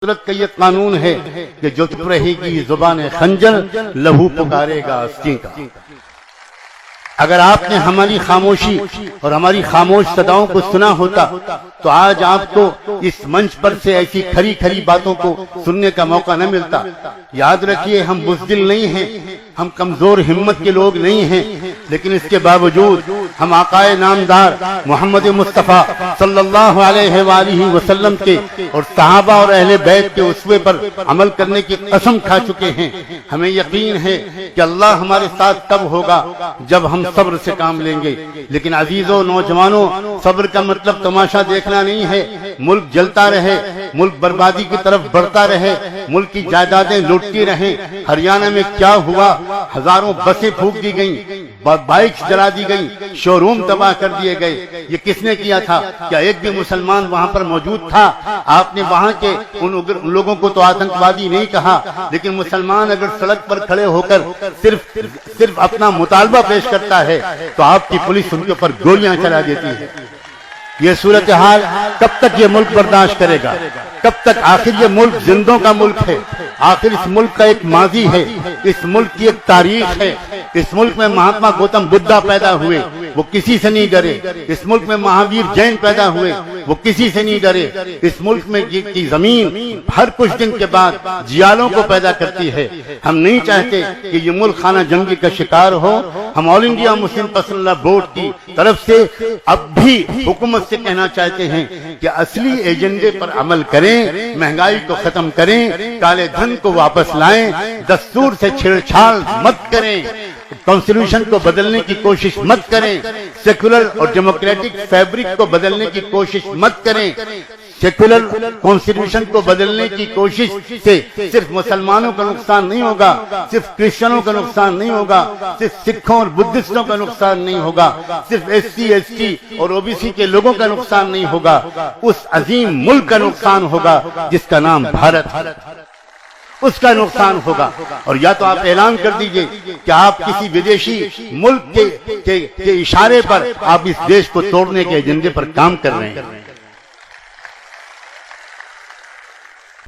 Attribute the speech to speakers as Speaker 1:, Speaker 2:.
Speaker 1: कुदरत का ये कानून है कि जो चुप रहेगी जुबान खंजर लहू पुकारेगा अस्सी का। अगर आपने हमारी खामोशी और हमारी खामोश सदाओं को सुना होता तो आज आपको इस मंच पर से ऐसी खरी खरी बातों को सुनने का मौका न मिलता। याद रखिए, हम बुज़दिल नहीं हैं, हम कमजोर हिम्मत के लोग नहीं हैं, लेकिन इसके बावजूद हम आकाए नामदार मोहम्मद मुस्तफ़ा सल्लल्लाहु अलैहि वसल्लम के और सहाबा और अहले बैत के उसवे पर अमल करने की कसम खा चुके हैं। हमें यकीन है कि अल्लाह हमारे साथ तब होगा जब हम सब्र से काम लेंगे। लेकिन अजीजों, नौजवानों, सब्र का मतलब तमाशा देखना नहीं है। मुल्क जलता रहे, मुल्क बर्बादी की तरफ बढ़ता रहे, मुल्क की जायदादें लुटती रहें। हरियाणा में क्या हुआ, हजारों बसें फूंक दी गईं, बाइक्स जला दी गईं, शोरूम तबाह कर दिए गए। ये किसने किया था? क्या एक भी मुसलमान वहां पर मौजूद था? आपने वहां के उन लोगों को तो आतंकवादी नहीं कहा, लेकिन मुसलमान अगर सड़क पर खड़े होकर सिर्फ अपना मुतालबा पेश करता है तो आपकी पुलिस उनके ऊपर गोलियां चला देती है। ये सूरत हाल कब तक ये मुल्क बर्दाश्त करेगा? कब तक? आखिर ये मुल्क जिंदों का मुल्क है, आखिर इस मुल्क का एक माजी है, इस मुल्क की एक तारीख है। इस मुल्क में महात्मा गौतम बुद्धा पैदा हुए, वो किसी से नहीं डरे। इस मुल्क में महावीर जैन पैदा हुए, वो किसी से नहीं डरे। इस मुल्क में की जमीन हर कुछ दिन के बाद जियालों को पैदा करती है। हम नहीं चाहते कि ये मुल्क खाना जंगी का शिकार हो। हम all India Muslim personal law board की तरफ से अब भी हुकूमत से कहना चाहते हैं कि असली एजेंडे पर अमल करें, महंगाई को खत्म करें, काले धन को वापस लाएं, दस्तूर से छेड़छाड़ मत करें, कॉन्स्टिट्यूशन को बदलने की कोशिश मत करें, सेकुलर और डेमोक्रेटिक फैब्रिक को बदलने की कोशिश मत करें। सेकुलर कॉन्स्टिट्यूशन को बदलने की कोशिश से सिर्फ मुसलमानों का नुकसान नहीं होगा, सिर्फ क्रिश्चियनों का नुकसान नहीं होगा, सिर्फ सिखों और बुद्धिस्टों का नुकसान नहीं होगा, सिर्फ SC ST और OBC के लोगों का नुकसान नहीं होगा, उस अजीम मुल्क का नुकसान होगा जिसका नाम भारत है, उसका नुकसान होगा। और या तो आप ऐलान कर दीजिए कि आप किसी विदेशी मुल्क के इशारे पर आप इस देश को तोड़ने के एजेंडे पर काम कर रहे हैं।